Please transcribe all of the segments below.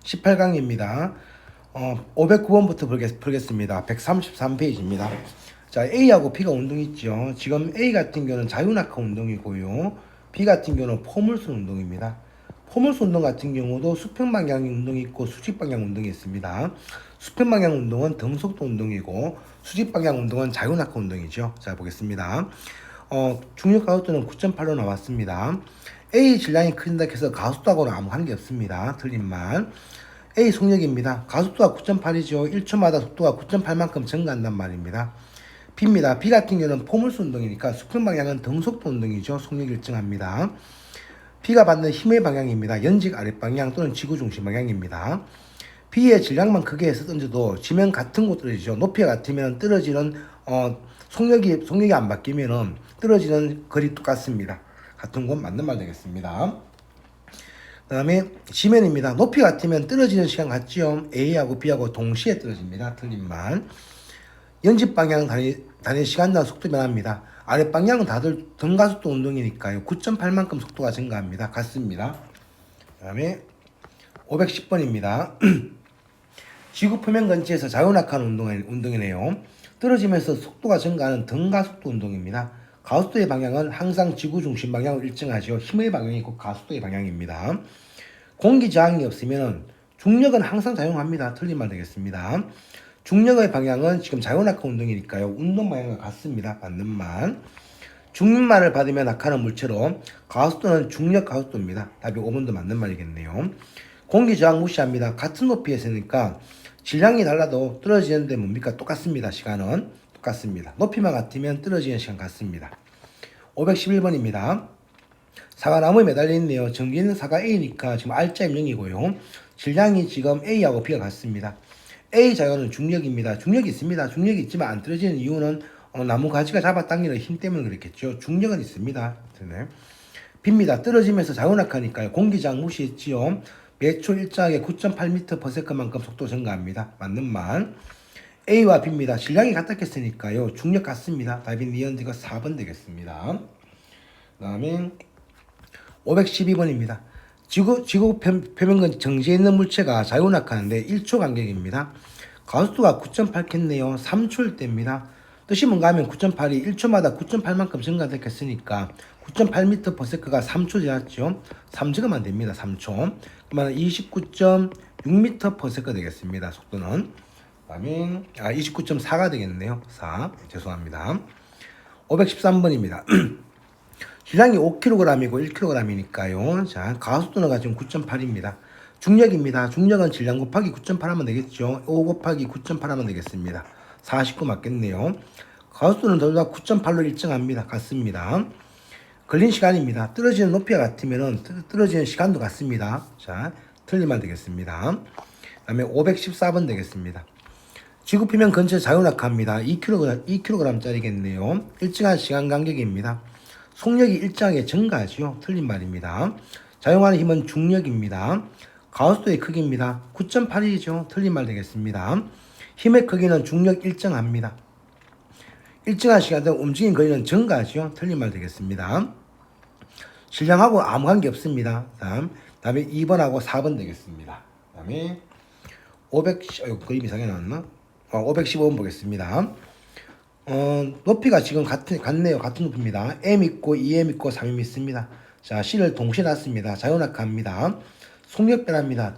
18강입니다. 509번부터 풀겠습니다. 133페이지입니다. 자, A하고 B가 운동이 있죠. 지금 A 같은 경우는 자유낙하 운동이고요. B 같은 경우는 포물선 운동입니다. 포물선 운동 같은 경우도 수평 방향 운동이 있고 수직 방향 운동이 있습니다. 수평 방향 운동은 등속도 운동이고 수직 방향 운동은 자유낙하 운동이죠. 자, 보겠습니다. 중력 가속도는 9.8로 나왔습니다. A 질량이 크다 해서 가속도하고는 아무 관계 없습니다. 틀린 말. A 속력입니다. 가속도가 9.8이죠. 1초마다 속도가 9.8만큼 증가한단 말입니다. B입니다. B 같은 경우는 포물선 운동이니까 수평 방향은 등속도 운동이죠. 속력 일정합니다. B가 받는 힘의 방향입니다. 연직 아랫방향 또는 지구 중심 방향입니다. B의 질량만 크게 해서 던져도 지면 같은 곳 떨어지죠. 높이가 같으면 떨어지는 속력이 안 바뀌면은 떨어지는 거리 똑같습니다. 같은 곳 맞는 말 되겠습니다. 그 다음에 지면입니다. 높이 같으면 떨어지는 시간 같지요. A하고 B하고 동시에 떨어집니다. 틀린 말. 연집 방향 다니는 시간당 속도 변합니다. 아랫방향은 다들 등가속도 운동이니까요. 9.8만큼 속도가 증가합니다. 같습니다. 그 다음에 510번입니다. 지구 표면 근처에서 자유낙하는 운동이네요. 떨어지면서 속도가 증가하는 등가속도 운동입니다. 가속도의 방향은 항상 지구 중심 방향을 일정하죠. 힘의 방향이 곧 가속도의 방향입니다. 공기 저항이 없으면 중력은 항상 작용합니다. 틀린 말 되겠습니다. 중력의 방향은 지금 자유낙하 운동이니까요. 운동 방향과 같습니다. 맞는 말. 중력만을 받으면 낙하는 물체로 가속도는 중력 가속도입니다. 답이 5번도 맞는 말이겠네요. 공기 저항 무시합니다. 같은 높이에서니까 질량이 달라도 떨어지는데 뭡니까? 똑같습니다. 시간은 똑같습니다. 높이만 같으면 떨어지는 시간 같습니다. 511번입니다. 사과 나무에 매달려 있네요. 전기는 사과 A니까 지금 R자임 0이고요. 질량이 지금 A하고 B가 같습니다. A 자연은 중력입니다. 중력이 있습니다. 중력이 있지만 안 떨어지는 이유는 나무 가지가 잡아당기는 힘 때문에 그렇겠죠. 중력은 있습니다. 네. B입니다. 떨어지면서 자유낙하니까요. 공기저항 무시했지요. 매초 일정하게 9.8m/s만큼 속도 증가합니다. 맞는 말. A와 B입니다. 질량이 같았겠으니까요. 중력 같습니다. 답이 니은디가 4번 되겠습니다. 그 다음에 512번입니다. 지구 표면근 정지에 있는 물체가 자유낙하하는데 1초 간격입니다. 가속도가 9.8겠네요. 3초일 때입니다. 뜻이 뭔가 하면 9.8이 1초마다 9.8만큼 증가됐겠으니까 9.8m/s가 3초 지났죠. 3초가면 안 됩니다. 3초. 그러면 29.6m/s 되겠습니다. 속도는. 그다음에 29.4가 되겠네요. 4. 죄송합니다. 513번입니다. 질량이 5kg이고 1kg이니까요. 자, 가속도는 지금 9.8입니다. 중력입니다. 중력은 질량 곱하기 9.8 하면 되겠죠. 5 곱하기 9.8 하면 되겠습니다. 49 맞겠네요. 가속도는 둘 다 9.8로 일정합니다. 같습니다. 걸린 시간입니다. 떨어지는 높이가 같으면 떨어지는 시간도 같습니다. 자, 틀리면 되겠습니다. 그 다음에 514번 되겠습니다. 지구 표면 근처 자유낙하입니다. 2kg짜리겠네요. 일정한 시간 간격입니다. 속력이 일정하게 증가하죠. 틀린 말입니다. 작용하는 힘은 중력입니다. 가속도의 크기입니다. 9.8이죠. 틀린 말 되겠습니다. 힘의 크기는 중력 일정합니다. 일정한 시간 동안 움직인 거리는 증가하죠. 틀린 말 되겠습니다. 질량하고 아무 관계 없습니다. 다음에 2번하고 4번 되겠습니다. 다음에 그림 이상하게 나왔나? 515번 보겠습니다. 높이가 지금 같네요. 같은 높이입니다. M 있고 2M 있고 3M 있습니다. 자, C를 동시에 놨습니다. 자유낙하입니다. 속력 변화입니다.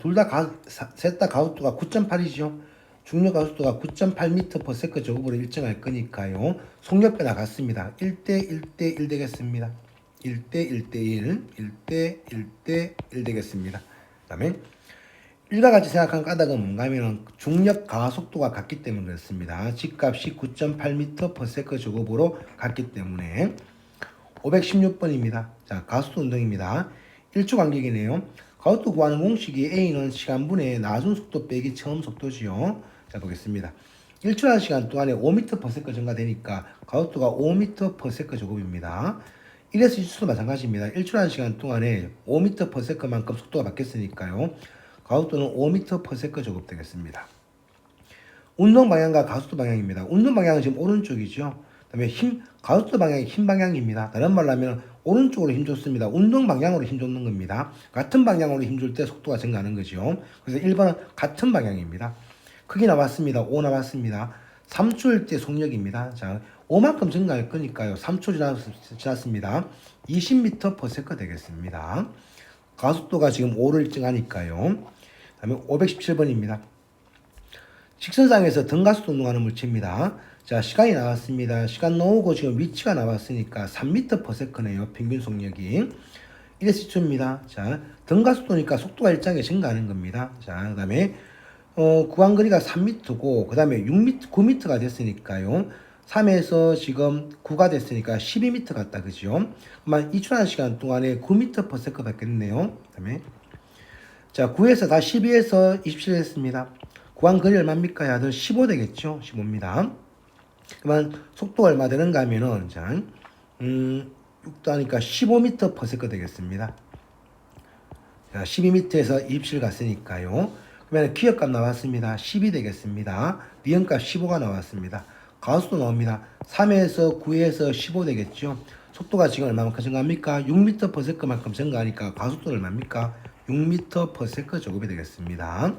셋 다 가속도가 9.8이죠. 중력 가속도가 9.8m/s 제곱으로 일정할 거니까요. 속력 변화 같습니다. 1대 1대 1 되겠습니다. 1대 1대 1, 1대 1대 1 되겠습니다. 그 다음에 1과 같이 생각한 까닭은 뭔가 하면 중력 가속도가 같기 때문에 그렇습니다. G값이 9.8m/s 제곱으로 같기 때문에 516번입니다. 자, 가속도 운동입니다. 1초 간격이네요. 가속도 구하는 공식이 A는 시간분의 나중 속도 빼기 처음 속도지요. 자, 보겠습니다. 1초라는 시간 동안에 5m/s 증가되니까 가속도가 5m/s 제곱입니다. 1에서 2초도 마찬가지입니다. 1초라는 시간 동안에 5m/s만큼 속도가 바뀌었으니까요. 가속도는 5m/s 제곱 되겠습니다. 운동 방향과 가속도 방향입니다. 운동 방향은 지금 오른쪽이죠. 그다음에 가속도 방향이 힘 방향입니다. 다른 말로 하면 오른쪽으로 힘 줬습니다. 운동 방향으로 힘 줬는 겁니다. 같은 방향으로 힘 줄 때 속도가 증가하는 거죠. 그래서 1번은 같은 방향입니다. 크기 나왔습니다. 5 나왔습니다. 3초일 때 속력입니다. 자, 5만큼 증가할 거니까요. 3초 지났습니다. 20m/s 되겠습니다. 가속도가 지금 5를 일정하니까요. 다음에 517번입니다. 직선상에서 등가속도 운동하는 물체입니다. 자, 시간이 나왔습니다. 시간 나오고 지금 위치가 나왔으니까 3m/s네요. 평균 속력이. 이래서 2초입니다. 자, 등가속도니까 속도가 일정하게 증가하는 겁니다. 자, 그 다음에 구간 거리가 3m고 그 다음에 6m, 9m가 됐으니까요. 3에서 지금 9가 됐으니까 12m 같다. 그죠? 그러면 2초라는 시간 동안에 9m/s 받겠네요. 그 다음에 자, 9에서 다 12에서 27 했습니다. 구간 거리 얼마입니까? 야들 15 되겠죠? 15입니다. 그러면 속도가 얼마 되는가 하면은, 자, 6도 하니까 15m/s 되겠습니다. 자, 12m에서 27 갔으니까요. 그러면 기억값 나왔습니다. 10이 되겠습니다. 니은값 15가 나왔습니다. 가속도 나옵니다. 3에서 9에서 15 되겠죠? 속도가 지금 얼마만큼 증가합니까? 6m/s만큼 증가하니까 가속도는 얼마입니까? 6m/s 제곱이 되겠습니다.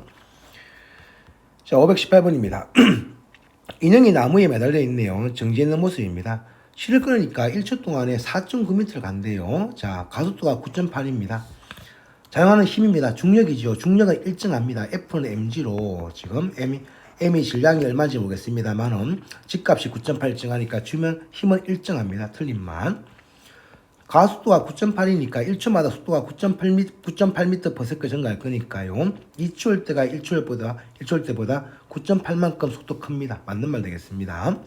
자, 518번입니다. 인형이 나무에 매달려 있네요. 정지해 있는 모습입니다. 실을 끊으니까 1초 동안에 4.9m를 간대요. 자, 가속도가 9.8입니다. 작용하는 힘입니다. 중력이죠. 중력은 일정합니다. F는 mg로 지금 m이 질량이 얼마인지 모르겠습니다만 집값이 9.8 일정하니까 주면 힘은 일정합니다. 틀림만. 가속도가 9.8이니까 1초마다 속도가 9.8m/s 증가할 거니까요. 2초일 때가 1초일 때보다 9.8만큼 속도 큽니다. 맞는 말 되겠습니다.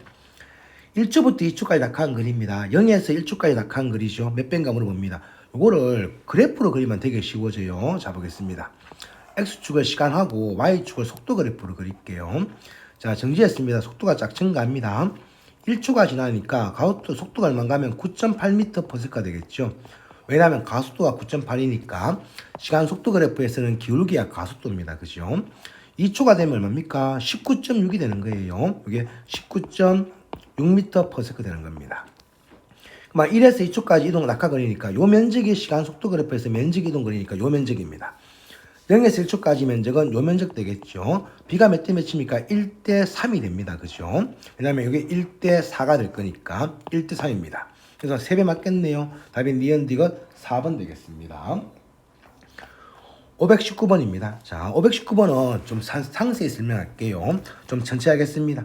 1초부터 2초까지 낙하한 거리입니다. 0에서 1초까지 낙하한 거리죠. 몇 배인가 물어봅니다. 요거를 그래프로 그리면 되게 쉬워져요. 자, 보겠습니다. X축을 시간하고 Y축을 속도 그래프로 그릴게요. 자, 정지했습니다. 속도가 쫙 증가합니다. 1초가 지나니까 가속도 속도가 얼마 가면 9.8m/s가 되겠죠. 왜냐하면 가속도가 9.8이니까 시간 속도 그래프에서는 기울기가 가속도입니다. 그죠? 2초가 되면 얼마입니까? 19.6이 되는 거예요. 이게 19.6m/s 되는 겁니다. 1에서 2초까지 이동 낙하거리니까 요 면적이 시간 속도 그래프에서 면적 이동 거리니까 요 면적입니다. 0에서 1초까지 면적은 요 면적 되겠죠. B가 몇 대 몇입니까? 1대 3이 됩니다. 그죠? 왜냐면 이게 1대 4가 될 거니까 1대 3입니다. 그래서 3배 맞겠네요. 답이 니은 디귿 4번 되겠습니다. 519번입니다. 자, 519번은 좀 상세히 설명할게요. 좀 천천히 하겠습니다.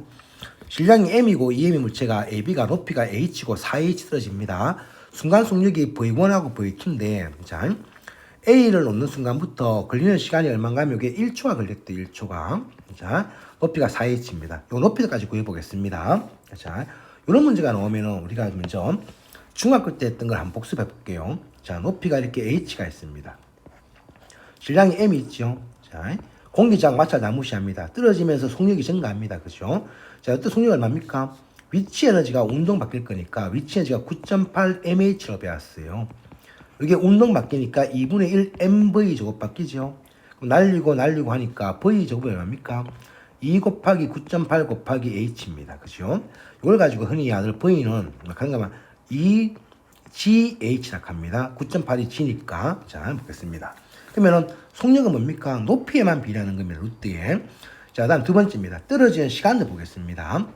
질량이 m이고 2m의 물체가 AB가 높이가 h고 4h 떨어집니다. 순간 속력이 V1하고 V2인데, 자, A를 놓는 순간부터 걸리는 시간이 얼마인가 하면 이게 1초가 걸렸대, 1초가. 자, 높이가 4h입니다. 요 높이까지 구해보겠습니다. 자, 이런 문제가 나오면은 우리가 먼저 중학교 때 했던 걸 한번 복습해 볼게요. 자, 높이가 이렇게 h가 있습니다. 질량이 m이 있죠. 자, 공기장 마찰 무시합니다. 떨어지면서 속력이 증가합니다. 그죠? 자, 어떤 속력이 얼마입니까? 위치 에너지가 운동 바뀔 거니까 위치 에너지가 9.8 mh로 배웠어요. 이게 운동 바뀌니까 2분의 1 mv 제곱 바뀌죠. 그럼 날리고 하니까 v 제곱이 얼마입니까? 2 곱하기 9.8 곱하기 h입니다. 그죠? 이걸 가지고 흔히 아들 v는 그런가 2gh 낙합니다. 9.8이 g니까. 자, 보겠습니다. 그러면은 속력은 뭡니까? 높이에만 비례하는 겁니다. 루트에. 자, 다음 두 번째입니다. 떨어지는 시간도 보겠습니다.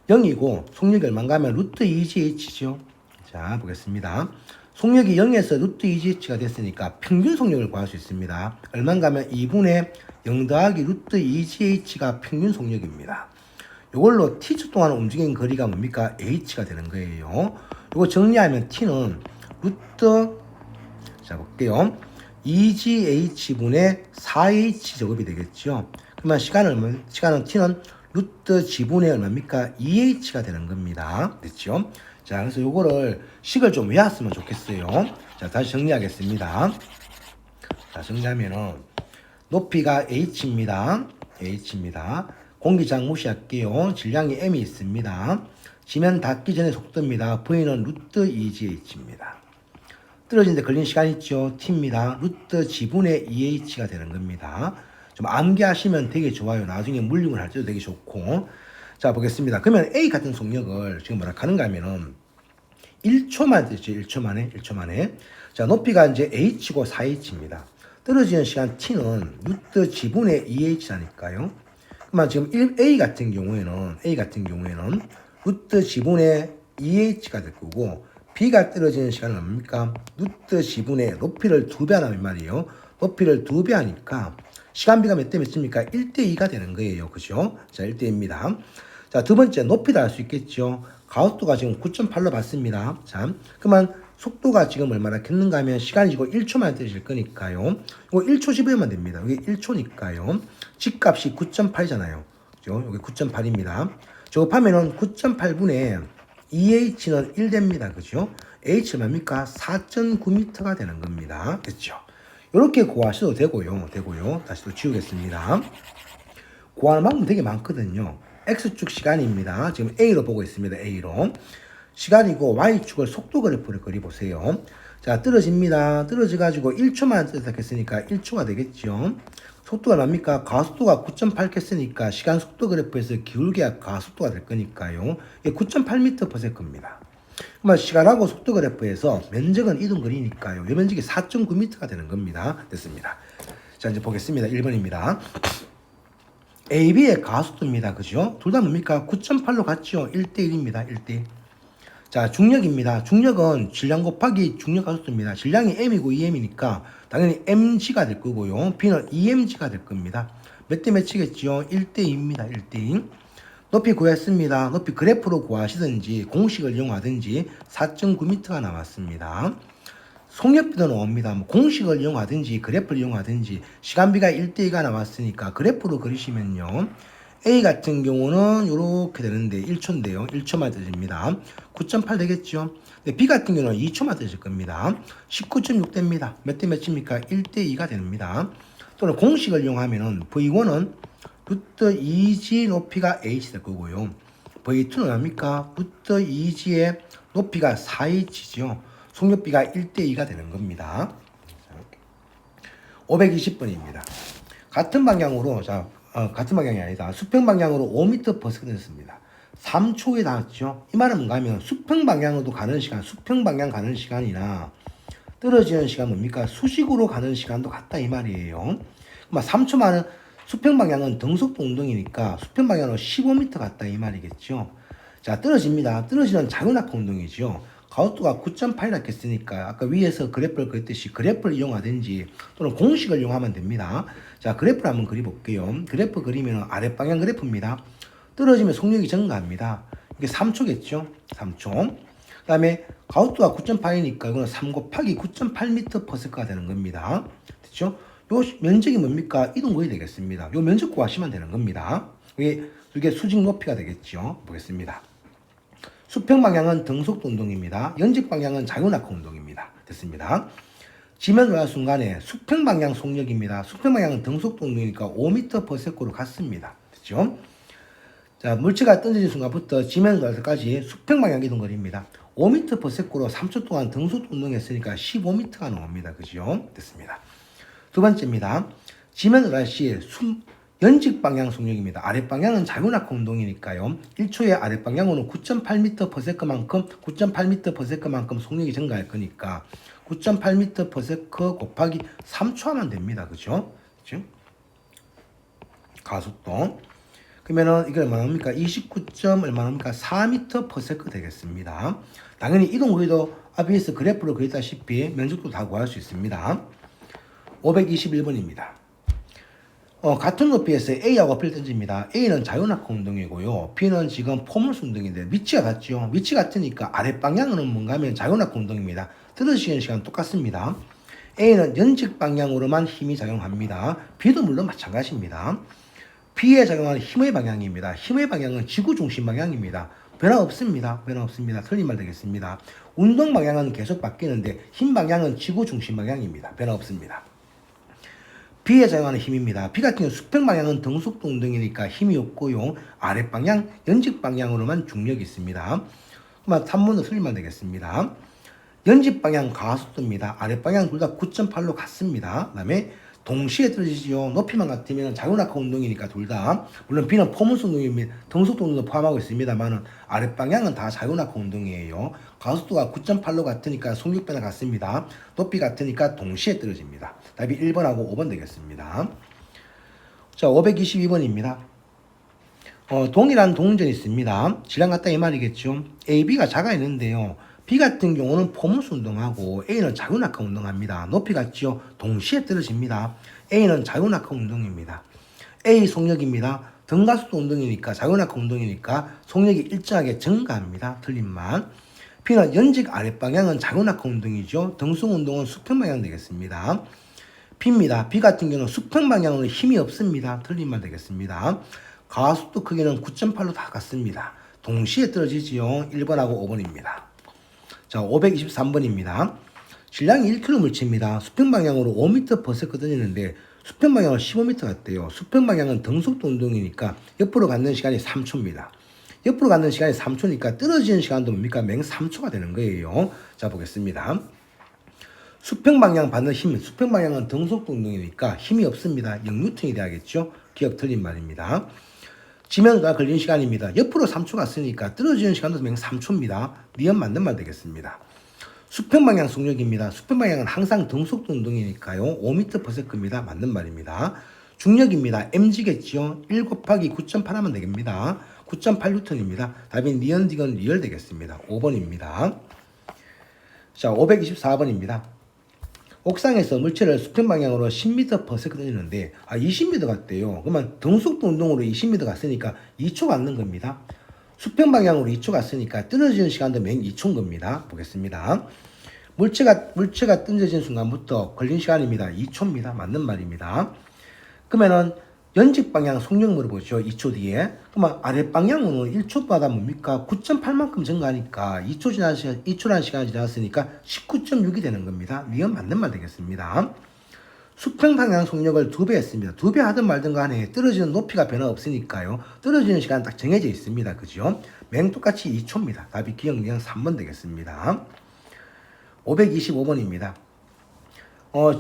0이고 속력이 얼마인가 하면 루트 2GH죠. 자, 보겠습니다. 속력이 0에서 루트 2GH가 됐으니까 평균 속력을 구할 수 있습니다. 얼마인가 하면 2분의 0 더하기 루트 2GH가 평균 속력입니다. 이걸로 t초 동안 움직인 거리가 뭡니까? h가 되는 거예요. 이거 정리하면 t는 루트, 자, 볼게요. 2GH분의 4H 제곱이 되겠죠. 그러면 시간은 t는 루트 g분의 얼마입니까? 2H가 되는 겁니다. 됐죠? 자, 그래서 요거를 식을 좀 외웠으면 좋겠어요. 자, 다시 정리하겠습니다. 자, 정리하면은 높이가 H입니다. H입니다. 공기장 무시할게요. 질량이 M이 있습니다. 지면 닿기 전에 속도입니다. V는 루트 2GH입니다. 떨어지는데 걸리는 시간 있죠? T입니다. 루트 G분의 2H가 되는 겁니다. 좀 암기하시면 되게 좋아요. 나중에 물림을 할 때도 되게 좋고. 자, 보겠습니다. 그러면 A 같은 속력을 지금 뭐라 하는가 하면은 1초만 되죠. 1초 만에. 1초 만에. 자, 높이가 이제 h고 4h입니다. 떨어지는 시간 t는 루트 지분의 2h라니까요. 그러면 지금 A 같은 경우에는 루트 지분의 2h가 될 거고, B가 떨어지는 시간은 뭡니까? 루트 지분의 높이를 2배 하는 말이에요. 높이를 2배 하니까 시간비가 몇 대 몇입니까? 1대2가 되는 거예요. 그죠? 자, 1대2입니다. 자, 두 번째, 높이도 알 수 있겠죠. 가속도가 지금 9.8로 봤습니다. 자, 그러면 속도가 지금 얼마나 겠는가 하면 시간이 지금 1초만 뜨실 거니까요. 이거 1초 집으면 됩니다. 이게 1초니까요. 집값이 9.8이잖아요. 그죠? 여기 9.8입니다. 저곱하면은 9.8분의 2h는 1 됩니다. 그죠? h는 뭡니까? 4.9m가 되는 겁니다. 됐죠? 이렇게 구하셔도 되고요. 다시 또 지우겠습니다. 구하는 방법 되게 많거든요. X축 시간입니다. 지금 A로 보고 있습니다. A로. 시간이고 Y축을 속도 그래프를 그려보세요. 자, 떨어집니다. 떨어져가지고 1초만 떨어졌으니까 1초가 되겠죠. 속도가 뭡니까? 가속도가 9.8 켰으니까 시간 속도 그래프에서 기울기가 가속도가 될 거니까요. 이게 9.8m/s입니다. 그러면 시간하고 속도 그래프에서 면적은 이동 거리니까요. 이 면적이 4.9m가 되는 겁니다. 됐습니다. 자, 이제 보겠습니다. 1번입니다. AB의 가속도입니다. 그죠? 둘 다 뭡니까? 9.8로 같죠? 1대1입니다. 1대1. 자, 중력입니다. 중력은 질량 곱하기 중력 가속도입니다. 질량이 M이고 2M이니까 당연히 mg가 될 거고요. B는 2mg가 될 겁니다. 몇 대 몇이겠죠? 1대2입니다. 1대2. 높이 구했습니다. 높이 그래프로 구하시든지 공식을 이용하든지 4.9m가 나왔습니다. 속력비도 나옵니다. 뭐 공식을 이용하든지 그래프를 이용하든지 시간비가 1대2가 나왔으니까 그래프로 그리시면요. A 같은 경우는 이렇게 되는데 1초인데요. 1초만 되집니다. 9.8 되겠죠. 근데 B 같은 경우는 2초만 되실 겁니다. 19.6 됩니다. 몇 대 몇입니까? 1대2가 됩니다. 또는 공식을 이용하면은 V1은 루트 2g 높이가 h 될 거고요. V2는 뭡니까? 루트 2g의 높이가 4h죠. 속력비가 1대2가 되는 겁니다. 520번입니다. 같은 방향으로, 같은 방향이 아니다. 수평 방향으로 5m/s 됐습니다. 3초에 닿았죠. 이 말은 뭔가 하면 수평 방향으로 가는 시간, 수평 방향 가는 시간이나 떨어지는 시간 뭡니까? 수직으로 가는 시간도 같다 이 말이에요. 3초만은 수평 방향은 등속도 운동이니까 수평 방향으로 15m 같다 이 말이겠죠. 자, 떨어집니다. 떨어지는 자유낙하 운동이죠. 가속도가 9.8이라 했으니까 아까 위에서 그래프를 그렸듯이 그래프를 이용하든지 또는 공식을 이용하면 됩니다. 자, 그래프를 한번 그려볼게요. 그래프 그리면 아랫방향 그래프입니다. 떨어지면 속력이 증가합니다. 이게 3초겠죠. 3초. 그 다음에 가속도가 9.8이니까 이거는 3 곱하기 9.8m/s가 되는 겁니다. 됐죠? 요 면적이 뭡니까? 이동거리 되겠습니다. 요 면적 구하시면 되는 겁니다. 이게 수직 높이가 되겠죠. 보겠습니다. 수평 방향은 등속도 운동입니다. 연직 방향은 자유낙하 운동입니다. 됐습니다. 지면 올라가는 순간에 수평 방향 속력입니다. 수평 방향은 등속도 운동이니까 5m/s로 같습니다. 됐죠? 자, 물체가 던져진 순간부터 지면 올라가기까지 수평 방향 이동거리입니다. 5m/s로 3초 동안 등속도 운동했으니까 15m가 나옵니다. 그죠? 됐습니다. 두 번째입니다. 지면 올라갈 시 연직 방향 속력입니다. 아랫방향은 자유낙하 운동이니까요. 1초의 아랫방향으로는 9.8m/s만큼 속력이 증가할 거니까 9.8m/s 곱하기 3초 하면 됩니다. 그죠? 그죠? 가속도. 그러면은 이게 얼마나 합니까? 29. 얼마나 합니까? 4m/s 되겠습니다. 당연히 이동거리도 앞에서 그래프로 그렸다시피 면적도 다 구할 수 있습니다. 521번입니다. 같은 높이에서 A하고 B를 던집니다. A는 자유낙하 운동이고요. B는 지금 포물수 운동인데 위치가 같죠. 위치 같으니까 아랫방향은 뭔가 하면 자유낙하 운동입니다. 떨어지는 시간 똑같습니다. A는 연직 방향으로만 힘이 작용합니다. B도 물론 마찬가지입니다. B에 작용하는 힘의 방향입니다. 힘의 방향은 지구 중심 방향입니다. 변화 없습니다. 틀린 말 되겠습니다. 운동 방향은 계속 바뀌는데 힘 방향은 지구 중심 방향입니다. 변화 없습니다. B에 작용하는 힘입니다. B 같은 경우 수평 방향은 등속도 운동이니까 힘이 없고요. 아랫방향, 연직 방향으로만 중력이 있습니다. 그러면 3번은 틀리면 되겠습니다. 연직 방향 가속도입니다. 아랫방향 둘 다 9.8로 같습니다. 그 다음에 동시에 떨어지죠. 높이만 같으면 자유낙하 운동이니까 둘 다. 물론 B는 포물선 운동입니다. 등속도 운동도 포함하고 있습니다만은 아랫방향은 다 자유낙하 운동이에요. 가속도가 9.8로 같으니까 속력변화 같습니다. 높이 같으니까 동시에 떨어집니다. 답이 1번하고 5번 되겠습니다. 자, 522번입니다. 동일한 동전이 있습니다. 질량 같다 이 말이겠죠. A, B가 작아 있는데요. B 같은 경우는 포물수 운동하고 A는 자유낙하 운동합니다. 높이 같죠? 동시에 떨어집니다. A는 자유낙하 운동입니다. A 속력입니다. 등가속도 운동이니까 자유낙하 운동이니까 속력이 일정하게 증가합니다. 틀린만. B는 연직 아랫방향은 자유낙하 운동이죠. 등속 운동은 수평방향 되겠습니다. B입니다. B 같은 경우는 수평방향으로 힘이 없습니다. 틀린말 되겠습니다. 가속도 크기는 9.8로 다 같습니다. 동시에 떨어지지요. 1번하고 5번입니다. 자, 523번입니다. 질량이 1kg 물체입니다. 수평방향으로 5m/s 던지는데 수평방향은 15m 같대요. 수평방향은 등속도 운동이니까 옆으로 갖는 시간이 3초입니다. 옆으로 갖는 시간이 3초니까 떨어지는 시간도 뭡니까? 맹 3초가 되는 거예요. 자, 보겠습니다. 수평방향 받는 힘, 수평방향은 등속도 운동이니까 힘이 없습니다. 0N이 돼야겠죠? 기억 틀린 말입니다. 지면과 걸린 시간입니다. 옆으로 3초 갔으니까 떨어지는 시간도 맹 3초입니다. 니은 맞는 말 되겠습니다. 수평방향 속력입니다. 수평방향은 항상 등속도 운동이니까요. 5m/s입니다. 맞는 말입니다. 중력입니다. mg겠죠. 1 곱하기 9.8 하면 되겠습니다. 9.8N입니다. 답이 니은, 디귿, 리얼 되겠습니다. 5번입니다. 자, 524번입니다. 옥상에서 물체를 수평방향으로 10m/s 던지는데 20m 갔대요. 그러면 등속도 운동으로 20m 갔으니까 2초 갖는 겁니다. 수평방향으로 2초 갔으니까 떨어지는 시간도 맹 2초인 겁니다. 보겠습니다. 물체가 던져진 순간부터 걸린 시간입니다. 2초입니다. 맞는 말입니다. 그러면은 연직방향 속력 물어보죠. 2초 뒤에. 그러면 아랫방향으로는 1초보다 뭡니까? 9.8만큼 증가하니까 2초라는 시간이 지났으니까 19.6이 되는 겁니다. 니은 맞는 말 되겠습니다. 수평방향 속력을 2배 했습니다. 2배 하든 말든 간에 떨어지는 높이가 변화 없으니까요. 떨어지는 시간 딱 정해져 있습니다. 그죠? 맹 똑같이 2초입니다. 답이 기억 니은 3번 되겠습니다. 525번입니다.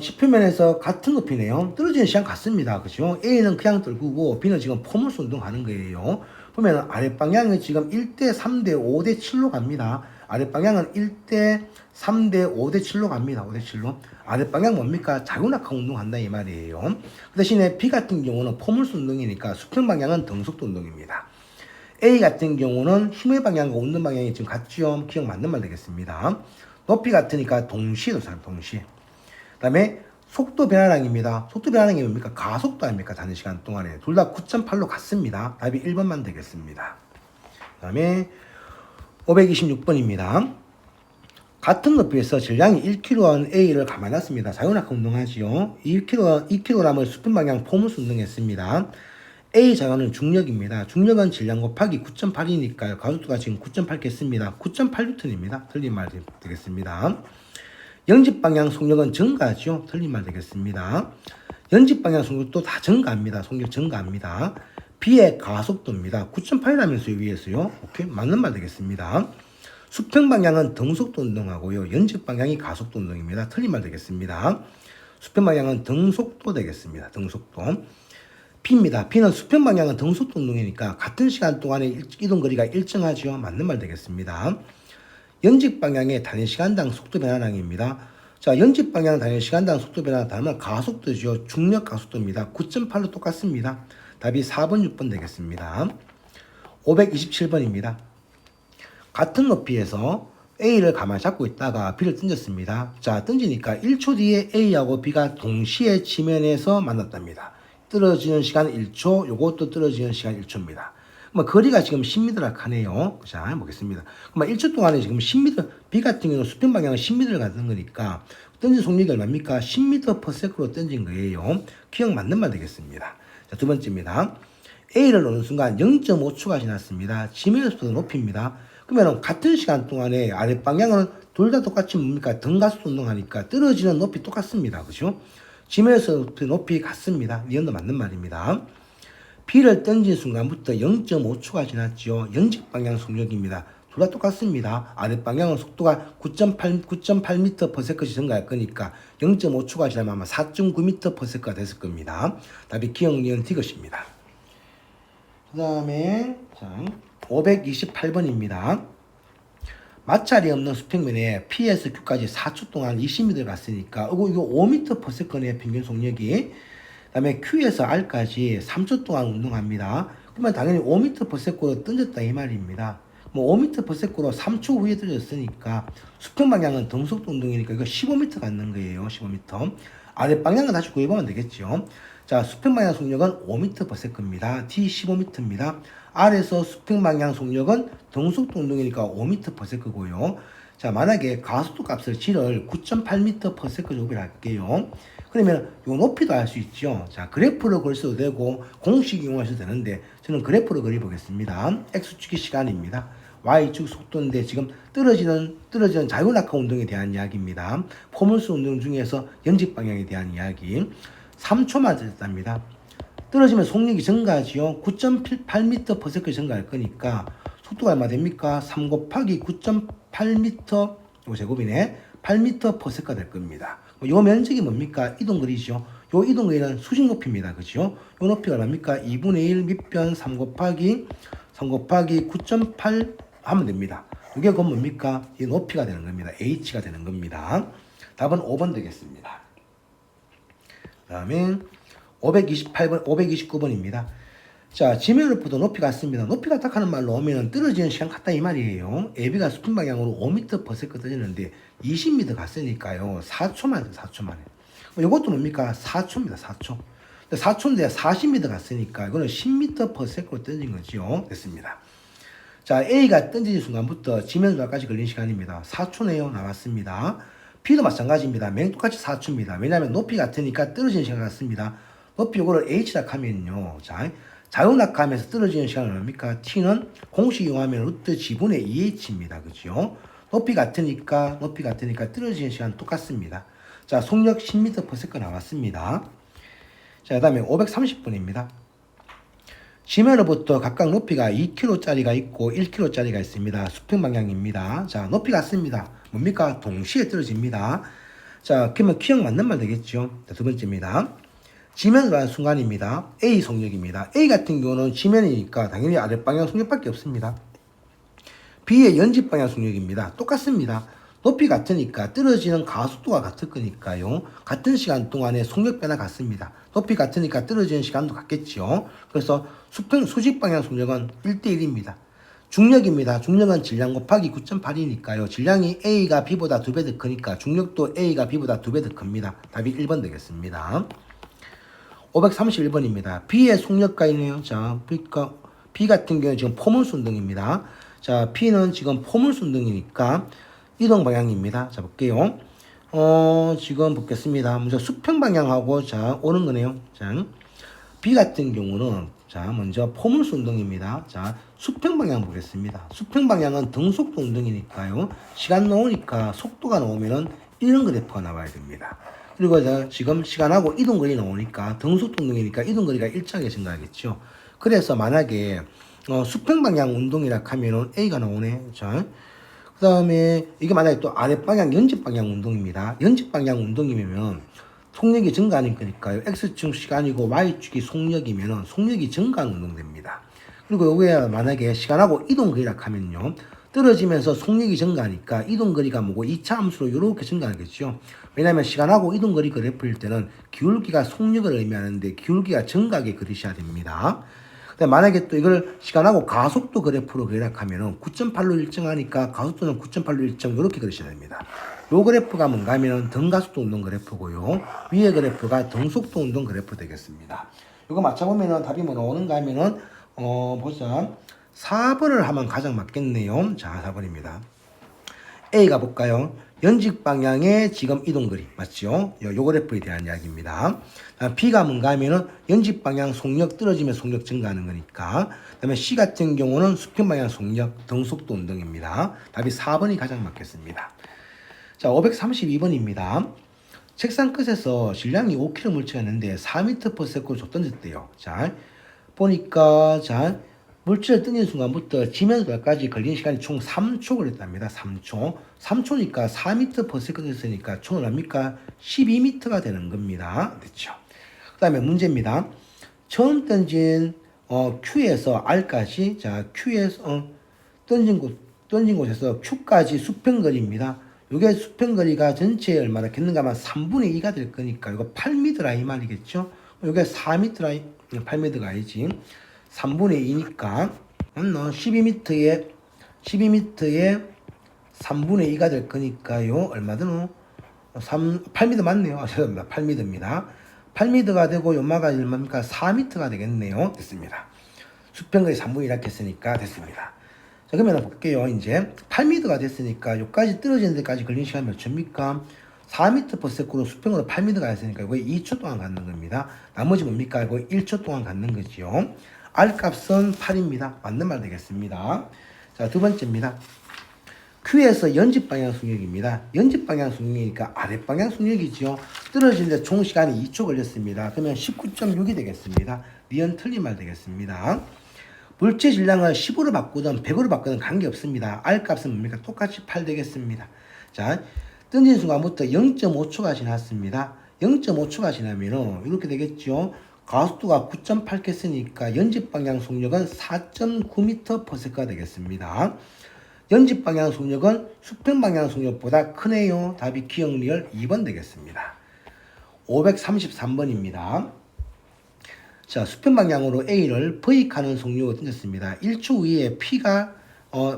지표면에서 같은 높이네요. 떨어지는 시간 같습니다. 그죠? A는 그냥 떨구고 B는 지금 포물수 운동하는 거예요. 보면 아랫방향은 지금 1대 3대 5대 7로 갑니다. 아랫방향은 1대 3대 5대 7로 갑니다. 5대 7로. 아랫방향 뭡니까? 자유낙하 운동한다 이 말이에요. 그 대신에 B 같은 경우는 포물수 운동이니까 수평방향은 등속도 운동입니다. A 같은 경우는 힘의 방향과 운동 방향이 지금 같죠? 기억 맞는 말 되겠습니다. 높이 같으니까 동시에 도사람 동시에. 그 다음에 속도 변화량입니다. 속도 변화량이 뭡니까? 가속도 아닙니까? 다른 시간 동안에. 둘 다 9.8로 같습니다. 답이 1번만 되겠습니다. 그 다음에 526번입니다. 같은 높이에서 질량이 1kg한 A를 가만히 놨습니다. 자유낙하 운동하지요. 2kg을 수평방향 포물수 운동했습니다. A 자가는 중력입니다. 중력은 질량 곱하기 9.8이니까요. 가속도가 지금 9.8겠습니다. 9.8N입니다. 틀린 말 되겠습니다. 연직방향 속력은 증가하죠. 틀린 말 되겠습니다. 연직방향 속력도 다 증가합니다. 속력 증가합니다. B의 가속도입니다. 9.8이라면서요. 위에서요. 오케이. 맞는 말 되겠습니다. 수평방향은 등속도 운동하고요. 연직방향이 가속도 운동입니다. 틀린 말 되겠습니다. 수평방향은 등속도 되겠습니다. 등속도. B입니다. B는 수평방향은 등속도 운동이니까 같은 시간 동안의 이동 거리가 일정하죠. 맞는 말 되겠습니다. 연직 방향의 단위 시간당 속도 변화량입니다. 자, 연직 방향 단위 시간당 속도 변화 다음은 가속도죠. 중력 가속도입니다. 9.8로 똑같습니다. 답이 4번, 6번 되겠습니다. 527번입니다. 같은 높이에서 A를 가만히 잡고 있다가 B를 던졌습니다. 자, 던지니까 1초 뒤에 A하고 B가 동시에 지면에서 만났답니다. 떨어지는 시간 1초, 요것도 떨어지는 시간 1초입니다. 거리가 지금 10m라 하네요. 자, 보겠습니다. 1초 동안에 지금 10m, B 같은 경우는 수평 방향은 10m를 가는 거니까 던진 속력이 얼마입니까? 10m/s로 던진 거예요. 기억 맞는 말 되겠습니다. 자, 두 번째입니다. A를 놓는 순간 0.5초가 지났습니다. 지면에서도 높이입니다. 그러면 같은 시간 동안에 아랫방향은 둘 다 똑같이 뭡니까? 등가속도 운동하니까 떨어지는 높이 똑같습니다. 그죠? 지면에서 높이 같습니다. 니은도 맞는 말입니다. B를 던진 순간부터 0.5초가 지났죠. 연직방향 속력입니다. 둘 다 똑같습니다. 아랫방향은 속도가 9.8m/s씩 증가할 거니까 0.5초가 지나면 아마 4.9m/s가 됐을 겁니다. 답이 기억, 니은, 디귿입니다. 그 다음에 528번입니다. 마찰이 없는 수평면에 PSQ까지 4초 동안 20m 갔으니까 이거 5m/s네 평균 속력이. 그 다음에 Q에서 R까지 3초 동안 운동합니다. 그러면 당연히 5m/s로 던졌다 이 말입니다. 뭐 5m/s로 3초 후에 던졌으니까 수평 방향은 등속도 운동이니까 이거 15m 갖는 거예요. 15m. 아랫방향은 다시 구해보면 되겠죠. 자, 수평 방향 속력은 5m/s입니다. D 15m입니다. R에서 수평 방향 속력은 등속도 운동이니까 5m/s고요. 자, 만약에 가속도 값을 G를 9.8m/s 조비를 할게요. 그러면 요 높이도 알 수 있죠. 자, 그래프로 그릴 수도 되고 공식 이용하셔도 되는데 저는 그래프로 그려보겠습니다. X축이 시간입니다. Y축 속도인데 지금 떨어지는 자유낙하 운동에 대한 이야기입니다. 포물수 운동 중에서 연직 방향에 대한 이야기. 3초만 됐답니다. 떨어지면 속력이 증가하지요. 9.8m/s 증가할 거니까 속도가 얼마 됩니까? 3 곱하기 9.8m 제곱이네. 8m/s가 될 겁니다. 요 면적이 뭡니까? 이동거리죠. 요 이동거리는 수직 높이입니다. 그죠? 요 높이가 얼마입니까? 2분의 1 밑변 3 곱하기 9.8 하면 됩니다. 이게 그건 뭡니까? 이 높이가 되는 겁니다. h가 되는 겁니다. 답은 5번 되겠습니다. 그 다음에 529번입니다. 자, 지면으로부터 높이 같습니다. 높이 같다 하는 말로 오면 떨어지는 시간 같다 이 말이에요. AB가 수평 방향으로 5m/s 떨어지는데 20m 갔으니까요. 4초만 4초만에. 이것도 뭡니까? 4초입니다. 4초. 4초인데 40m 갔으니까 이거는 10m/s로 떨어진 거죠. 됐습니다. 자, A가 던지는 순간부터 지면까지 걸린 시간입니다. 4초네요. 나왔습니다. B도 마찬가지입니다. 똑같이 4초입니다. 왜냐하면 높이 같으니까 떨어지는 시간 같습니다. 높이 요거를 H라 하면요. 자, 자유낙하하면서 떨어지는 시간은 뭡니까? T는 공식 이용하면 루트 G분의 2H입니다. 그죠? 높이 같으니까 떨어지는 시간 똑같습니다. 자, 속력 10m/s가 나왔습니다. 자, 그 다음에 530번입니다. 지면으로부터 각각 높이가 2km짜리가 있고 1km짜리가 있습니다. 수평 방향입니다. 자, 높이 같습니다. 뭡니까? 동시에 떨어집니다. 자, 그러면 기억 맞는 말 되겠죠? 자, 두 번째입니다. 지면으로 하는 순간입니다. A 속력입니다. A 같은 경우는 지면이니까 당연히 아랫방향 속력밖에 없습니다. B의 연집방향 속력입니다. 똑같습니다. 높이 같으니까 떨어지는 가속도가 같을 거니까요. 같은 시간 동안에 속력 변화 같습니다. 높이 같으니까 떨어지는 시간도 같겠죠. 그래서 수직 방향 속력은 1대1입니다. 중력입니다. 중력은 질량 곱하기 9.8이니까요. 질량이 A가 B보다 2배 더 크니까 중력도 A가 B보다 2배 더 큽니다. 답이 1번 되겠습니다. 531번입니다. B의 속력가이네요. 자, 그러니까 B 같은 경우는 지금 포물수 운동입니다. 자, P는 지금 포물수 운동이니까 이동 방향입니다. 자, 볼게요. 지금 보겠습니다. 먼저 수평 방향하고 자, 오는 거네요. 자, B 같은 경우는 자, 먼저 포물수 운동입니다. 자, 수평 방향 보겠습니다. 수평 방향은 등속도 운동이니까요. 시간 나오니까 속도가 나오면은 이런 그래프가 나와야 됩니다. 그리고 지금 시간하고 이동거리 나오니까 등속도 운동이니까 이동거리가 일정하게 증가하겠죠. 그래서 만약에 수평 방향 운동이라 하면은 A가 나오네. 자, 그 다음에 이게 만약에 또 아랫방향 연집 방향 운동입니다. 연집 방향 운동이면 속력이 증가하는 거니까요. X축 시간이고 Y축이 속력이면 속력이 증가하는 운동됩니다. 그리고 요게 만약에 시간하고 이동거리라 하면요. 떨어지면서 속력이 증가하니까 이동거리가 뭐고 2차 함수로 이렇게 증가하겠죠. 왜냐하면 시간하고 이동거리 그래프일 때는 기울기가 속력을 의미하는데 기울기가 증가하게 그리셔야 됩니다. 만약에 또 이걸 시간하고 가속도 그래프로 그리라하면은 9.8로 일정하니까 가속도는 9.8로 일정 이렇게 그리셔야 됩니다. 요 그래프가 뭔가 하면은 등가속도 운동 그래프고요. 위에 그래프가 등속도 운동 그래프 되겠습니다. 이거 맞춰보면은 답이 뭐 나오는가 하면은 보자. 4번을 하면 가장 맞겠네요. 자, 4번입니다. A가 볼까요? 연직 방향의 지금 이동거리 맞죠? 요 그래프에 대한 이야기입니다. B가 뭔가 하면은 연직 방향 속력 떨어지면 속력 증가하는 거니까. 그다음에 C 같은 경우는 수평 방향 속력 등속도 운동입니다. 답이 4번이 가장 맞겠습니다. 자, 532번입니다. 책상 끝에서 질량이 5kg 물체였는데 4m/s로 던졌대요. 자, 보니까 자 물질을 던진 순간부터 지면까지 걸리는 시간이 총 3초 걸렸답니다. 3초. 3초니까 4m/s 됐으니까 총 얼마입니까? 12m가 되는 겁니다. 됐죠? 그 다음에 문제입니다. 처음 던진 Q에서 R까지, 자, Q에서 던진 곳에서 Q까지 수평거리입니다. 이게 수평거리가 전체에 얼마나 겠는가 하면 3분의 2가 될 거니까 이거 8m라 이 말이겠죠? 이게 4m라 8m가 아니지. 3분의 2니까 맞나? 12m에 3분의 2가 될 거니까요. 얼마 드노? 8m 맞네요. 죄송합니다. 8m입니다. 8m가 되고 연마가 얼마입니까? 4m가 되겠네요. 됐습니다. 수평거리 3분의 2 이렇게 했으니까 됐습니다. 자, 그러면 볼게요. 이제 8m가 됐으니까 여기까지 떨어지는 데까지 걸리는 시간 몇 초입니까? 4m/s로 수평으로 8m가 됐으니까 이거 2초 동안 갖는 겁니다. 나머지 뭡니까? 이거 1초 동안 갖는 거죠. R 값은 8입니다. 맞는 말 되겠습니다. 자, 두 번째입니다. Q에서 연집 방향 속력입니다. 연집 방향 속력이니까 아랫 방향 속력이죠. 떨어지는데 총 시간이 2초 걸렸습니다. 그러면 19.6이 되겠습니다. 니은 틀린 말 되겠습니다. 물체 질량을 10으로 바꾸든 100으로 바꾸든 관계없습니다. R 값은 뭡니까? 똑같이 8 되겠습니다. 자, 던진 순간부터 0.5초가 지났습니다. 0.5초가 지나면 이렇게 되겠죠. 가속도가 9.8겠으니까 연집 방향 속력은 4.9m/s가 되겠습니다. 연집 방향 속력은 수평 방향 속력보다 크네요. 답이 기억리얼 2번 되겠습니다. 533번입니다. 자, 수평 방향으로 A를 V가는 속력으로 던졌습니다. 1초 위에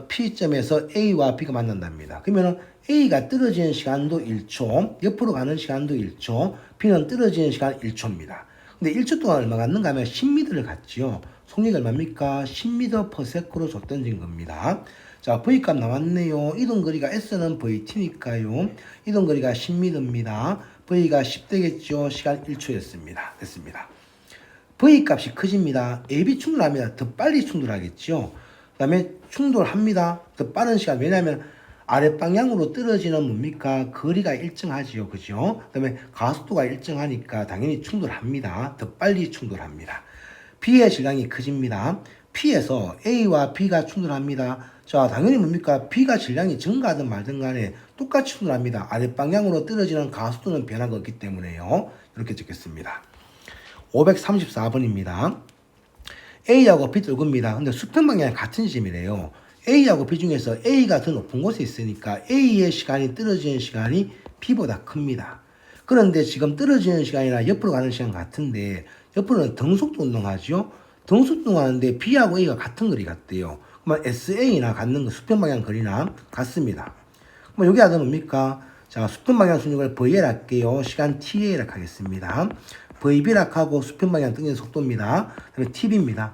P점에서 A와 B가 만난답니다. 그러면 A가 떨어지는 시간도 1초, 옆으로 가는 시간도 1초, B는 떨어지는 시간 1초입니다. 근데 1초 동안 얼마 갔는가 하면 10m를 갔지요. 속력이 얼마입니까? 10m/s로 줬던진 겁니다. 자, V값 나왔네요. 이동거리가 S는 VT니까요. 이동거리가 10m입니다. V가 10 되겠죠. 시간 1초였습니다. 됐습니다. V값이 커집니다. AB 충돌합니다. 더 빨리 충돌하겠죠. 그 다음에 충돌합니다. 더 빠른 시간. 왜냐하면 아랫방향으로 떨어지는 뭡니까? 거리가 일정하지요. 그죠? 그 다음에 가속도가 일정하니까 당연히 충돌합니다. 더 빨리 충돌합니다. B의 질량이 커집니다. P에서 A와 B가 충돌합니다. 자, 당연히 뭡니까? B가 질량이 증가하든 말든 간에 똑같이 충돌합니다. 아랫방향으로 떨어지는 가속도는 변화가 없기 때문에요. 이렇게 적겠습니다. 534번입니다. A하고 B 떨굽니다. 근데 수평 방향이 같은 지점이래요. A하고 B 중에서 A가 더 높은 곳에 있으니까 A의 시간이 떨어지는 시간이 B보다 큽니다. 그런데 지금 떨어지는 시간이나 옆으로 가는 시간 같은데 옆으로는 등속도 운동하죠. 등속도 운동하는데 B하고 A가 같은 거리 같대요. 그러면 SA나 갖는 거 수평 방향 거리나 같습니다. 그럼 여기 하다 뭡니까? 자, 수평 방향 순역을 VL 할게요. 시간 TA를 하겠습니다. VB락 하고 수평 방향 던지는 속도입니다. 그다음에 TB입니다.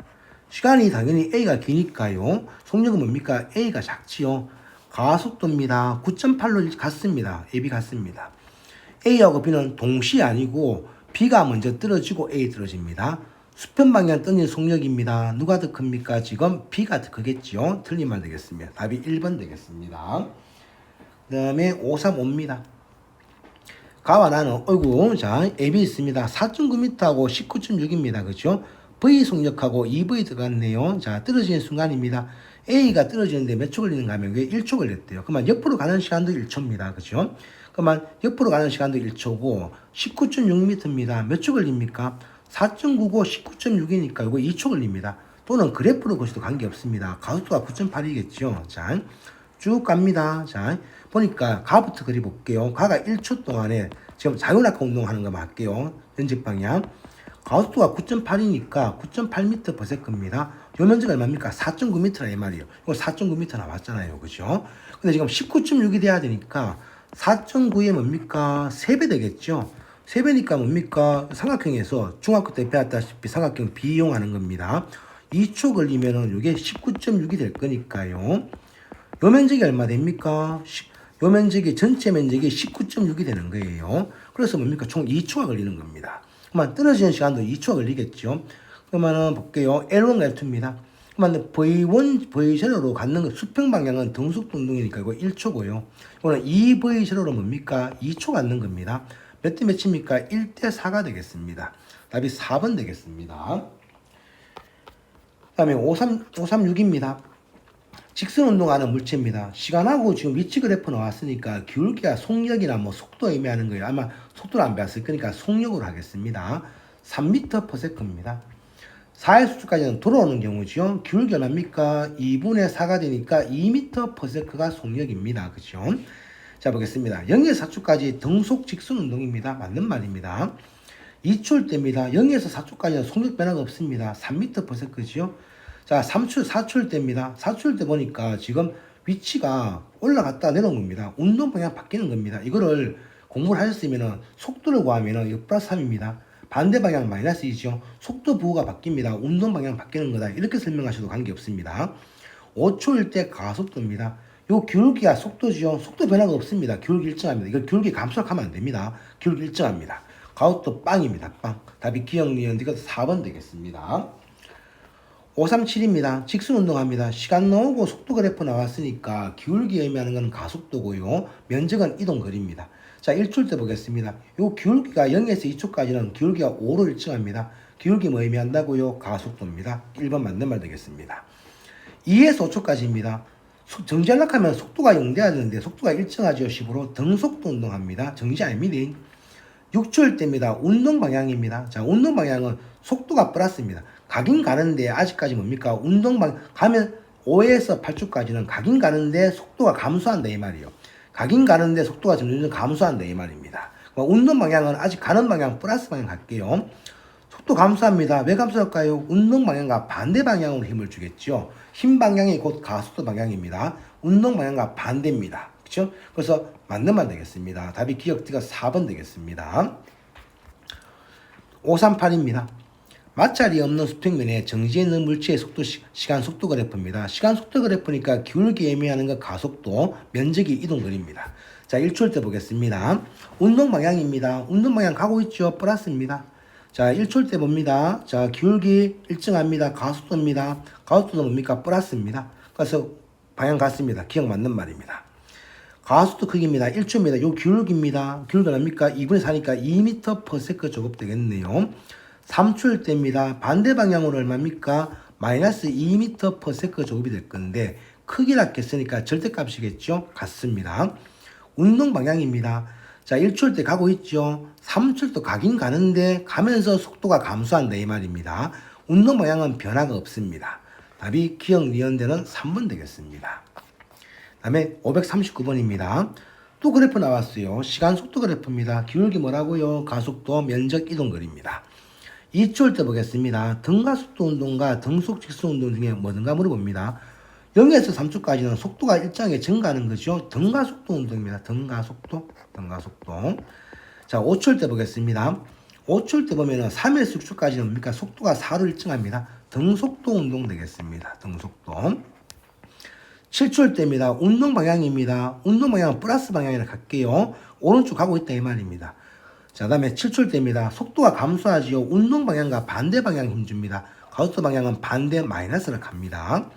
시간이 당연히 A가 기니까요. 속력은 뭡니까? A가 작지요. 가속도입니다. 9.8로 같습니다. AB 같습니다. A하고 B는 동시에 아니고 B가 먼저 떨어지고 A 떨어집니다. 수평 방향 던진 속력입니다. 누가 더 큽니까? 지금 B가 더 크겠죠. 틀린 말 되겠습니다. 답이 1번 되겠습니다. 그 다음에 535입니다. 가와 나는, 어이구, 자, AB 있습니다. 4.9m하고 19.6입니다. 그죠? V 속력하고 EV 들어갔네요. 자, 떨어지는 순간입니다. A가 떨어지는데 몇 초 걸리는가 하면 왜 1초 걸렸대요. 그러면 옆으로 가는 시간도 1초입니다. 그죠? 그러면 옆으로 가는 시간도 1초고 19.6m입니다. 몇 초 걸립니까? 4.9고 19.6이니까 이거 2초 걸립니다. 또는 그래프로 보셔도 관계없습니다. 가속도가 9.8이겠죠. 자, 쭉 갑니다. 자, 보니까 가부터 그려볼게요. 가가 1초 동안에 지금 자유낙하 운동하는 거 맞게요. 연집 방향. 가속도가 9.8이니까 9.8m/s입니다. 요 면적이 얼마입니까? 4.9m라 이 말이에요. 이거 4.9m 나왔잖아요. 그죠? 근데 지금 19.6이 돼야 되니까 4.9에 뭡니까? 3배 되겠죠? 3배니까 뭡니까? 삼각형에서 중학교 때 배웠다시피 삼각형 비이용하는 겁니다. 2초 걸리면은 이게 19.6이 될 거니까요. 요 면적이 얼마 됩니까? 요 면적이 전체 면적이 19.6이 되는 거예요. 그래서 뭡니까? 총 2초가 걸리는 겁니다. 그러면 떨어지는 시간도 2초가 걸리겠죠. 그러면은 볼게요. L1, L2입니다. 그러면 V1, V0로 갖는 수평 방향은 등속도 운동이니까 이거 1초고요. 이거는 2V0로 뭡니까? 2초 갖는 겁니다. 몇 대 몇입니까? 1대 4가 되겠습니다. 답이 4번 되겠습니다. 그다음에 536입니다. 직선 운동하는 물체입니다. 시간하고 지금 위치 그래프 나왔으니까 기울기가 속력이나 뭐 속도 의미하는 거예요. 아마 속도를 안 배웠을 거니까 속력으로 하겠습니다. 3m/s입니다. 4의 수축까지는 돌아오는 경우죠. 기울기가 납니까? 2분의 4가 되니까 2m/s가 속력입니다. 그죠? 자, 보겠습니다. 0에서 4초까지 등속 직선 운동입니다. 맞는 말입니다. 2초일 때입니다. 0에서 4초까지는 속력 변화가 없습니다. 3m/s죠. 자, 3초, 4초일 때입니다. 4초일 때 보니까 지금 위치가 올라갔다 내려온 겁니다. 운동 방향 바뀌는 겁니다. 이거를 공부를 하셨으면 속도를 구하면 이거 플러스 3입니다. 반대 방향 마이너스 2죠. 속도 부호가 바뀝니다. 운동 방향 바뀌는 거다. 이렇게 설명하셔도 관계없습니다. 5초일 때 가속도입니다. 요 기울기가 속도죠. 속도 변화가 없습니다. 기울기 일정합니다. 이걸 기울기 감소하면 안 됩니다. 기울기 일정합니다. 가속도 빵입니다. 빵. 답이 기억, 니은, 이거 4번 되겠습니다. 537입니다. 직선 운동합니다. 시간 나오고 속도 그래프 나왔으니까 기울기 의미하는 건 가속도고요. 면적은 이동거리입니다. 자, 1초일 때 보겠습니다. 요 기울기가 0에서 2초까지는 기울기가 5로 일정합니다. 기울기 뭐 의미한다고요? 가속도입니다. 1번 맞는 말 되겠습니다. 2에서 5초까지입니다. 정지 안락하면 속도가 0 돼야 되는데 속도가 일정하죠. 10으로 등속도 운동합니다. 정지 아닙니다. 6초일 때입니다. 운동 방향입니다. 자, 운동 방향은 속도가 플러스입니다. 가긴 가는데 아직까지 뭡니까? 운동 방향 가면 5에서 8초까지는 가긴 가는데 속도가 감소한다 이 말이에요. 가긴 가는데 속도가 점점 감소한다 이 말입니다. 운동 방향은 아직 가는 방향 플러스 방향 갈게요. 속도 감소합니다. 왜 감소할까요? 운동 방향과 반대 방향으로 힘을 주겠죠. 힘 방향이 곧 가속도 방향입니다. 운동 방향과 반대입니다. 그렇죠? 그래서 맞는 말 되겠습니다. 답이 기억티가 4번 되겠습니다. 538입니다. 마찰이 없는 수평면에 정지해 있는 물체의 속도, 시간 속도 그래프입니다. 시간 속도 그래프니까 기울기 의미하는 건 가속도, 면적이 이동거리입니다. 자, 1초일 때 보겠습니다. 운동 방향입니다. 운동 방향 가고 있죠. 플러스입니다. 자, 1초일 때 봅니다. 자, 기울기 일정합니다. 가속도입니다. 가속도는 뭡니까? 플러스입니다. 그래서 방향 같습니다. 기억 맞는 말입니다. 가속도 크기입니다. 1초입니다. 요 기울기입니다. 기울기가 뭡니까? 2분의 4니까 2m/s 제곱 되겠네요. 3초일 때입니다. 반대 방향으로 얼마입니까? 마이너스 2m/s 제곱이 될 건데 크기를 했으니까 절대값이겠죠? 같습니다. 운동 방향입니다. 자, 1초일 때 가고 있죠. 3초일 때 가긴 가는데 가면서 속도가 감소한다 이 말입니다. 운동 방향은 변화가 없습니다. 답이 기억 니은되는 3번 되겠습니다. 다음에 539번입니다. 또 그래프 나왔어요. 시간 속도 그래프입니다. 기울기 뭐라고요? 가속도, 면적, 이동거리입니다. 2초일 때 보겠습니다. 등가속도 운동과 등속 직선 운동 중에 뭐든가 물어봅니다. 0에서 3초까지는 속도가 일정하게 증가하는 거죠. 등가속도 운동입니다. 등가속도. 자, 5초일 때 보겠습니다. 5초일 때 보면은 3에서 6초까지는 뭡니까? 속도가 4로 일정합니다. 등속도 운동 되겠습니다. 등속도. 7초일 때입니다. 운동 방향입니다. 운동 방향은 플러스 방향이라 갈게요. 오른쪽 가고 있다 이 말입니다. 자, 다음에 7초일 때입니다. 속도가 감소하지요. 운동 방향과 반대 방향 힘줍니다. 가속도 방향은 반대 마이너스를 갑니다.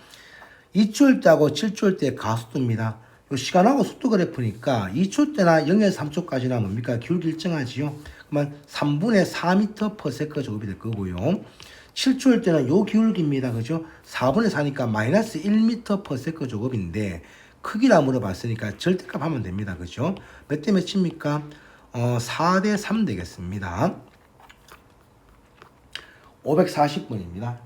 2초일 때하고 7초일 때 가속도입니다. 요 시간하고 속도 그래프니까 2초 때나 0에서 3초까지나 뭡니까? 기울기 일정하지요. 그러면 3분의 4m/s 제곱이 될 거고요. 7초일 때는 요 기울기입니다. 그죠? 4분의 4니까 마이너스 1m/s 제곱인데 크기라 물어봤으니까 절대값 하면 됩니다. 그죠? 몇 대 몇입니까? 4대 3 되겠습니다. 540번입니다.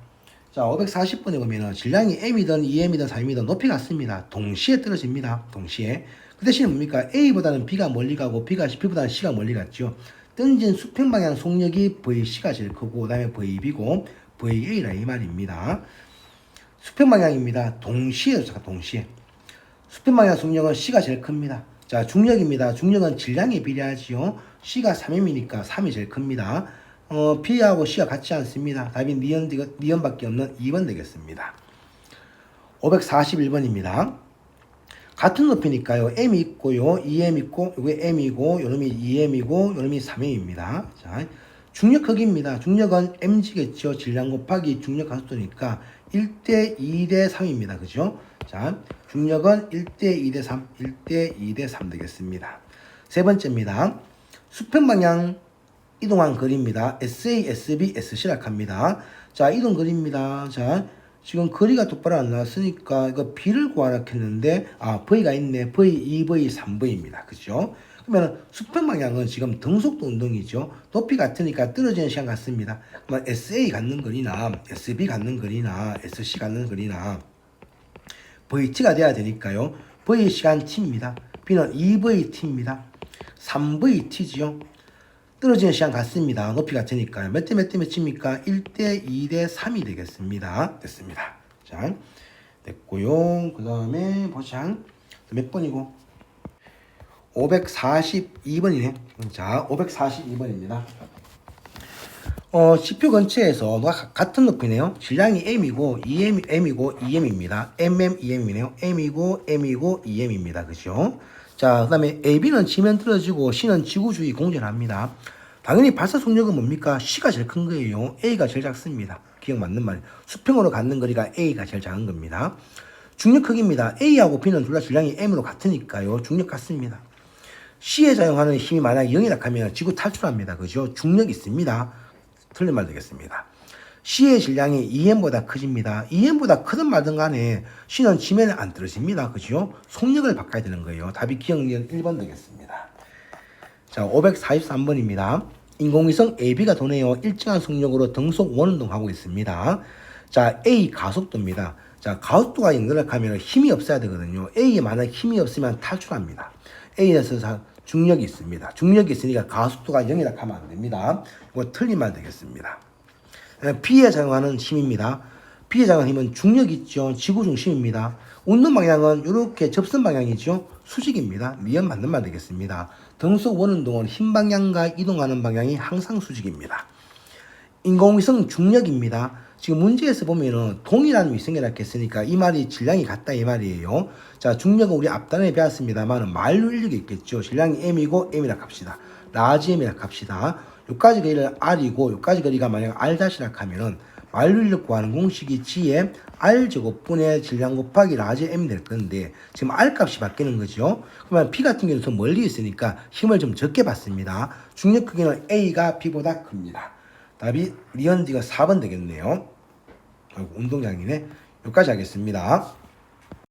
자, 540번에 보면은 질량이 m이든 2m이든 3m이든 높이 같습니다. 동시에 떨어집니다. 동시에. 그 대신에 뭡니까? A보다는 B가 멀리 가고 B보다는 C가 멀리 갔죠. 던진 수평 방향 속력이 VC가 제일 크고 그다음에 VB고 VA라 이 말입니다. 수평 방향입니다. 동시에 수평 방향 속력은 C가 제일 큽니다. 자, 중력입니다. 중력은 질량에 비례하지요. C가 3m이니까 3이 제일 큽니다. B하고 C가 같지 않습니다. 답이 니은밖에 없는 2번 되겠습니다. 541번입니다. 같은 높이니까요. M이 있고요. 2M 있고, 요게 M이고, 요놈이 2M이고, 요놈이 3M입니다. 자, 중력 크기입니다. 중력은 mg겠죠. 질량 곱하기 중력 가속도니까 1대 2대 3입니다. 그죠? 자, 중력은 1대 2대 3, 1대 2대 3 되겠습니다. 세 번째입니다. 수평 방향 이동한 거리입니다. SA, SB, SC라 합니다. 자, 이동 거리입니다. 자, 지금 거리가 똑바로 안 나왔으니까 이거 B를 구하라 했는데 V가 있네. V, 2V, 3V입니다. 그죠? 그러면 수평 방향은 지금 등속도 운동이죠. 높이 같으니까 떨어지는 시간 같습니다. 그러면 SA 갖는 거리나 SB 갖는 거리나 SC 갖는 거리나 VT가 돼야 되니까요. V 시간 T입니다. B는 2VT입니다. 3VT지요. 떨어지는 시간 같습니다. 높이 같으니까요. 몇 대 몇 대 몇입니까? 1대 2대 3이 되겠습니다. 됐습니다. 자, 됐고요. 그 다음에 보자. 몇 번이고? 542번이네. 자, 542번입니다. 지표 근처에서 같은 높이네요. 질량이 M이고, M이고, EM입니다. EM이네요. M이고, EM입니다. 그죠? 자, 그 다음에 AB는 지면 떨어지고 C는 지구 주위 공전합니다. 당연히 발사 속력은 뭡니까? C가 제일 큰 거예요. A가 제일 작습니다. 기억 맞는 말이에요. 수평으로 갖는 거리가 A가 제일 작은 겁니다. 중력 크기입니다. A하고 B는 둘 다 질량이 M으로 같으니까요. 중력 같습니다. C에 작용하는 힘이 만약 0이라 하면 지구 탈출합니다. 그죠? 중력이 있습니다. 틀린 말 되겠습니다. C의 질량이 EM보다 커집니다. EM보다 크든 말든 간에 C는 지면에 안 떨어집니다. 그죠? 속력을 바꿔야 되는 거예요. 답이 기억력 1번 되겠습니다. 자, 543번입니다. 인공위성 AB가 도네요. 일정한 속력으로 등속 원운동하고 있습니다. 자, A 가속도입니다. 자, 가속도가 연결하면 힘이 없어야 되거든요. A에 만약 힘이 없으면 탈출합니다. A에서 중력이 있습니다. 중력이 있으니까 가속도가 0이라 하면 안 됩니다. 이거 틀린 말 되겠습니다. B에 작용하는 힘입니다. B에 작용하는 힘은 중력이 있죠. 지구 중심입니다. 운동 방향은 이렇게 접선 방향이죠. 수직입니다. 미연 맞는 말 되겠습니다. 등속 원운동은 흰 방향과 이동하는 방향이 항상 수직입니다. 인공위성 중력입니다. 지금 문제에서 보면은 동일한 위성이라 했으니까 이 말이 질량이 같다 이 말이에요. 자, 중력은 우리 앞단에 배웠습니다만 만류 인력이 있겠죠. 질량이 M이고 M이라 합시다. 라지 M이라 합시다. 요까지 거리를 R이고 요까지 거리가 만약 R-라 하면은 만류 인력 구하는 공식이 G에 R 제곱분의 질량 곱하기 라지 M이 될 건데 지금 R 값이 바뀌는 거죠. 그러면 P 같은 경우는 더 멀리 있으니까 힘을 좀 적게 받습니다. 중력 크기는 A가 B보다 큽니다. 답이 리언지가 4번 되겠네요. 운동량이네. 여기까지 하겠습니다.